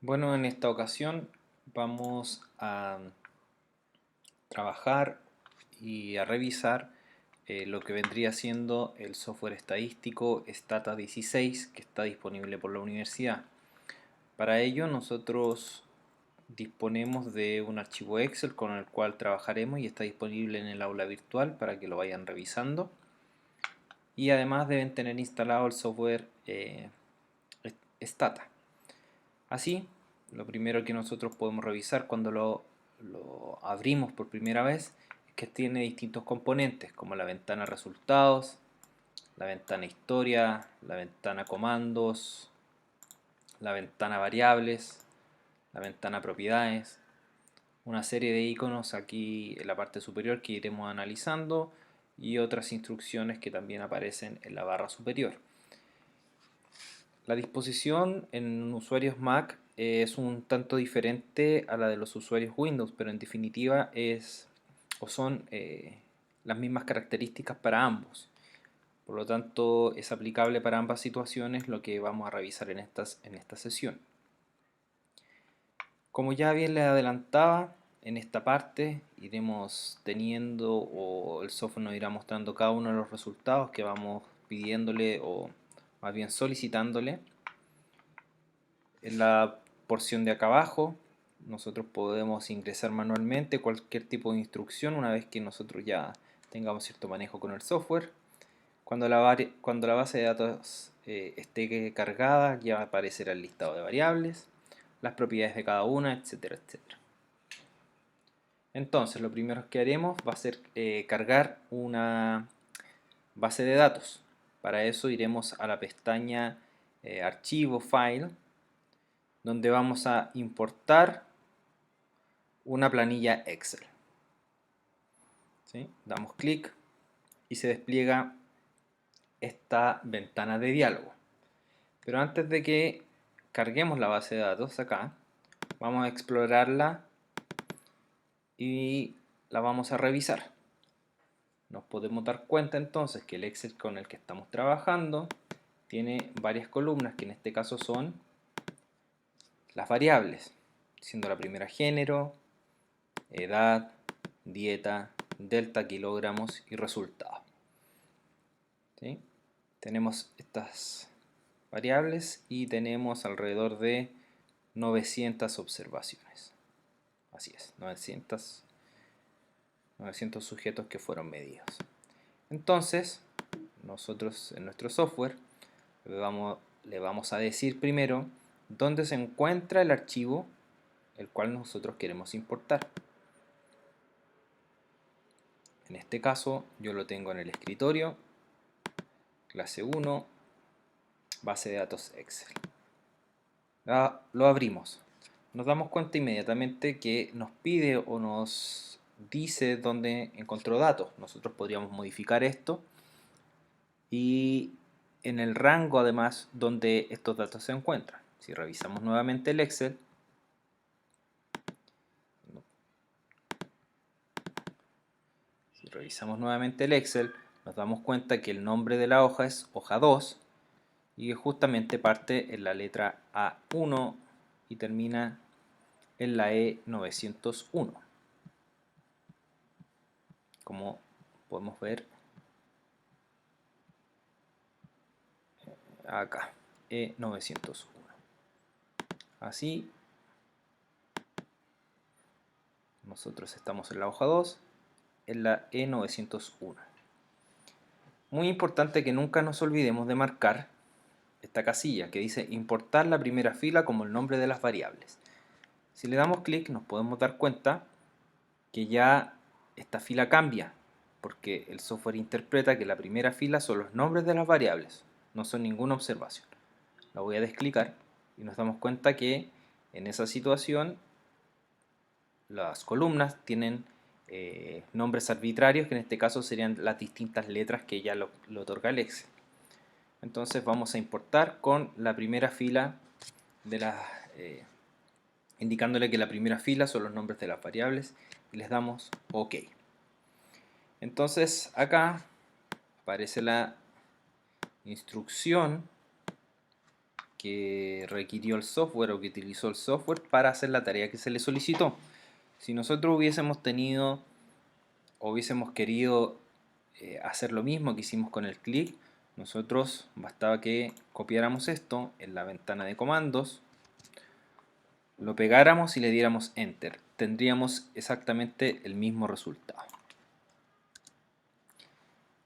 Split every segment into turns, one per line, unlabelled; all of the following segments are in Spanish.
Bueno, en esta ocasión vamos a trabajar y a revisar lo que vendría siendo el software estadístico Stata 16 que está disponible por la universidad. Para ello nosotros disponemos de un archivo Excel con el cual trabajaremos y está disponible en el aula virtual para que lo vayan revisando. Y además deben tener instalado el software Stata. Así, lo primero que nosotros podemos revisar cuando lo abrimos por primera vez es que tiene distintos componentes como la ventana resultados, la ventana historia, la ventana comandos, la ventana variables, la ventana propiedades, una serie de iconos aquí en la parte superior que iremos analizando y otras instrucciones que también aparecen en la barra superior. La disposición en usuarios Mac es un tanto diferente a la de los usuarios Windows, pero en definitiva son las mismas características para ambos. Por lo tanto, es aplicable para ambas situaciones lo que vamos a revisar en esta sesión. Como ya bien les adelantaba, en esta parte iremos teniendo o el software nos irá mostrando cada uno de los resultados que vamos pidiéndole o más bien solicitándole. En la porción de acá abajo nosotros podemos ingresar manualmente cualquier tipo de instrucción una vez que nosotros ya tengamos cierto manejo con el software. Cuando la base de datos esté cargada ya aparecerá el listado de variables, las propiedades de cada una, etcétera, etcétera. Entonces lo primero que haremos va a ser cargar una base de datos. Para eso iremos a la pestaña Archivo, File, donde vamos a importar una planilla Excel. ¿Sí? Damos clic y se despliega esta ventana de diálogo. Pero antes de que carguemos la base de datos acá, vamos a explorarla y la vamos a revisar. Nos podemos dar cuenta entonces que el Excel con el que estamos trabajando tiene varias columnas que en este caso son las variables, siendo la primera género, edad, dieta, delta, kilogramos y resultado. ¿Sí? Tenemos estas variables y tenemos alrededor de 900 observaciones. Así es, 900 sujetos que fueron medidos. Entonces, nosotros en nuestro software le vamos a decir primero dónde se encuentra el archivo el cual nosotros queremos importar. En este caso yo lo tengo en el escritorio, clase 1, base de datos Excel. Lo abrimos. Nos damos cuenta inmediatamente que nos pide o nos dice dónde encontró datos. Nosotros podríamos modificar esto y en el rango además donde estos datos se encuentran. Si revisamos nuevamente el Excel, nos damos cuenta que el nombre de la hoja es hoja 2 y que justamente parte en la letra A1 y termina en la E901. Como podemos ver acá, E901. Así, nosotros estamos en la hoja 2, en la E901. Muy importante que nunca nos olvidemos de marcar esta casilla que dice importar la primera fila como el nombre de las variables. Si le damos clic nos podemos dar cuenta que ya esta fila cambia porque el software interpreta que la primera fila son los nombres de las variables, no son ninguna observación. La voy a desclicar y nos damos cuenta que en esa situación las columnas tienen nombres arbitrarios que en este caso serían las distintas letras que ya lo otorga el Excel. Entonces vamos a importar con la primera fila de las indicándole que la primera fila son los nombres de las variables y les damos OK. Entonces acá aparece la instrucción que requirió el software o que utilizó el software para hacer la tarea que se le solicitó. Si nosotros hubiésemos tenido o hubiésemos querido hacer lo mismo que hicimos con el clic, nosotros bastaba que copiáramos esto en la ventana de comandos, lo pegáramos y le diéramos enter. Tendríamos exactamente el mismo resultado.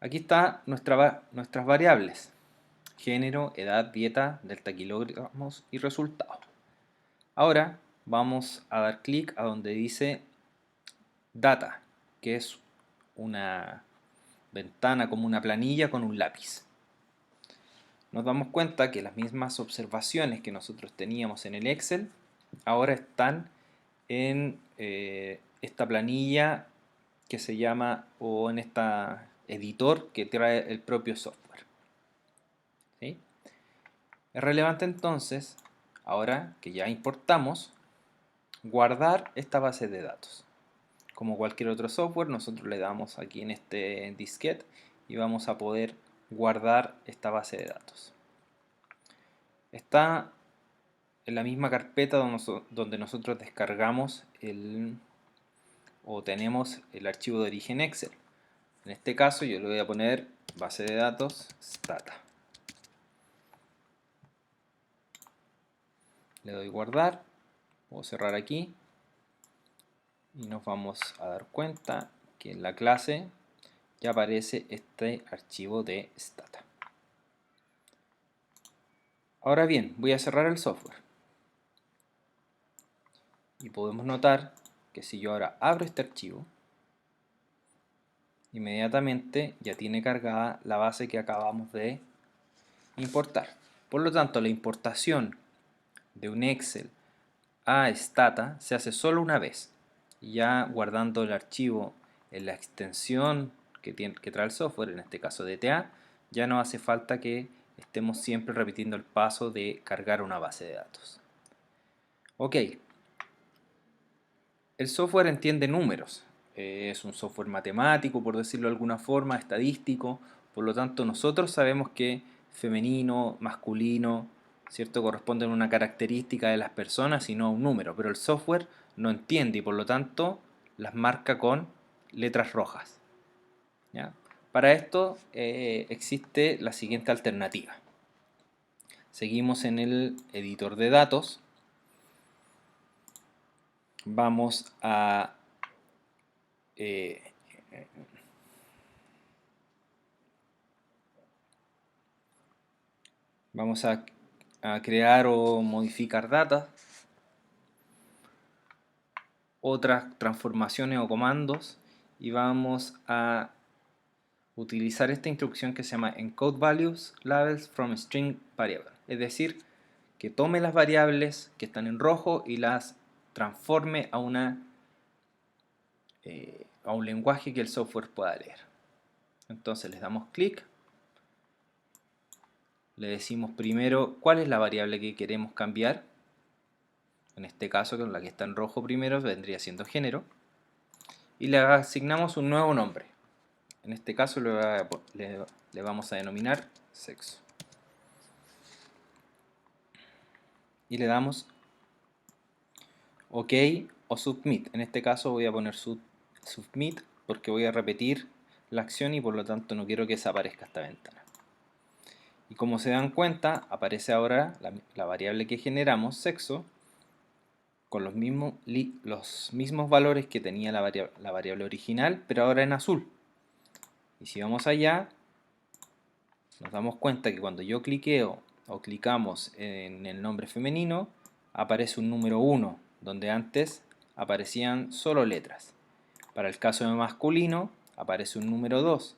Aquí están nuestras variables: género, edad, dieta, delta kilogramos y resultado. Ahora vamos a dar clic a donde dice data, que es una ventana como una planilla con un lápiz. Nos damos cuenta que las mismas observaciones que nosotros teníamos en el Excel ahora están en esta planilla que se llama, o en esta editor que trae el propio software. ¿Sí? Es relevante entonces, ahora que ya importamos, guardar esta base de datos. Como cualquier otro software, nosotros le damos aquí en este disquete y vamos a poder guardar esta base de datos. Está en la misma carpeta donde nosotros descargamos o tenemos el archivo de origen Excel. En este caso yo le voy a poner base de datos stata. Le doy guardar, puedo cerrar aquí y nos vamos a dar cuenta que en la clase ya aparece este archivo de stata. Ahora bien, voy a cerrar el software y podemos notar que si yo ahora abro este archivo, inmediatamente ya tiene cargada la base que acabamos de importar. Por lo tanto, la importación de un Excel a Stata se hace solo una vez, ya guardando el archivo en la extensión que trae el software, en este caso DTA. Ya no hace falta que estemos siempre repitiendo el paso de cargar una base de datos. Ok, el software entiende números, es un software matemático, por decirlo de alguna forma, estadístico. Por lo tanto, nosotros sabemos que femenino, masculino, ¿cierto?, corresponden a una característica de las personas y no a un número, pero el software no entiende y por lo tanto las marca con letras rojas. ¿Ya? Para esto existe la siguiente alternativa. Seguimos en el editor de datos. Vamos a vamos a crear o modificar datos, otras transformaciones o comandos, y vamos a utilizar esta instrucción que se llama encode values labels from string variable, es decir, que tome las variables que están en rojo y las transforme a un lenguaje que el software pueda leer. Entonces les damos clic, le decimos primero cuál es la variable que queremos cambiar. En este caso, con la que está en rojo primero, vendría siendo género, y le asignamos un nuevo nombre. En este caso le vamos a denominar sexo. Y le damos OK o Submit. En este caso voy a poner Submit porque voy a repetir la acción y por lo tanto no quiero que desaparezca esta ventana. Y como se dan cuenta, aparece ahora la variable que generamos, sexo, con los mismos valores que tenía la variable original, pero ahora en azul. Y si vamos allá, nos damos cuenta que cuando yo cliqueo o clicamos en el nombre femenino, aparece un número 1, donde antes aparecían solo letras. Para el caso de masculino, aparece un número 2,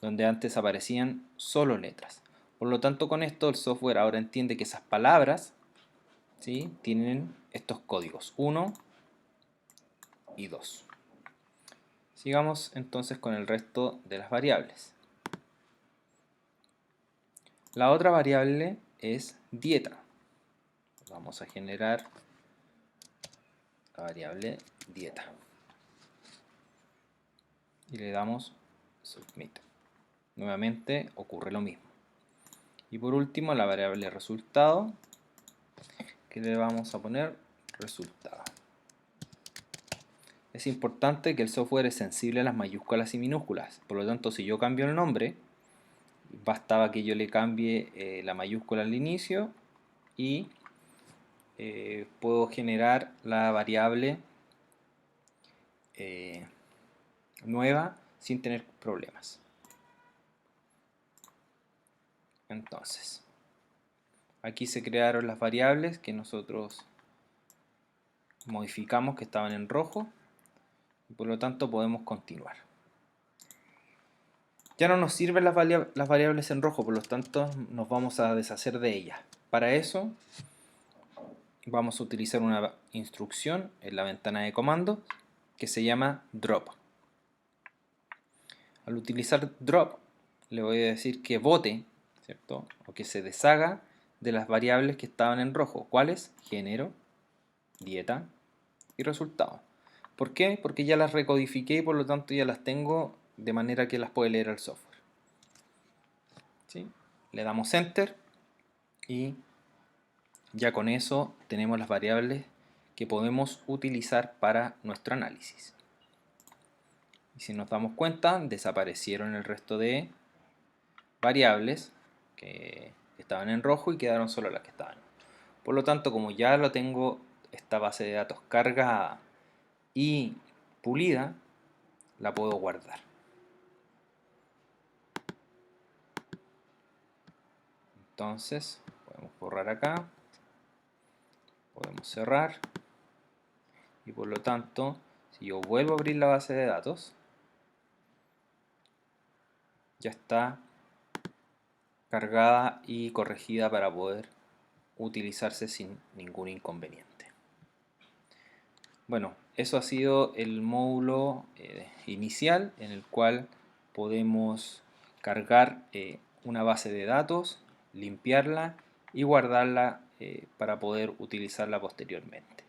donde antes aparecían solo letras. Por lo tanto, con esto el software ahora entiende que esas palabras, ¿sí?, tienen estos códigos 1 y 2. Sigamos entonces con el resto de las variables. La otra variable es dieta. Vamos a generar la variable dieta. Y le damos Submit. Nuevamente ocurre lo mismo. Y por último la variable resultado, que le vamos a poner resultado. Es importante que el software es sensible a las mayúsculas y minúsculas, por lo tanto si yo cambio el nombre, bastaba que yo le cambie la mayúscula al inicio y puedo generar la variable nueva sin tener problemas. Entonces, aquí se crearon las variables que nosotros modificamos, que estaban en rojo, y por lo tanto podemos continuar. Ya no nos sirven las variables en rojo, por lo tanto nos vamos a deshacer de ellas. Para eso vamos a utilizar una instrucción en la ventana de comandos que se llama drop. Al utilizar drop le voy a decir que bote, ¿cierto? O que se deshaga de las variables que estaban en rojo. ¿Cuáles? Género, dieta y resultado. ¿Por qué? Porque ya las recodifiqué y por lo tanto ya las tengo de manera que las puede leer el software. ¿Sí? Le damos enter y ya con eso tenemos las variables que podemos utilizar para nuestro análisis. Y si nos damos cuenta, desaparecieron el resto de variables que estaban en rojo y quedaron solo las que estaban. Por lo tanto, como ya lo tengo esta base de datos cargada y pulida, la puedo guardar. Entonces, podemos borrar acá, podemos cerrar y por lo tanto, si yo vuelvo a abrir la base de datos, ya está cargada y corregida para poder utilizarse sin ningún inconveniente. Bueno, eso ha sido el módulo inicial en el cual podemos cargar una base de datos, limpiarla y guardarla para poder utilizarla posteriormente.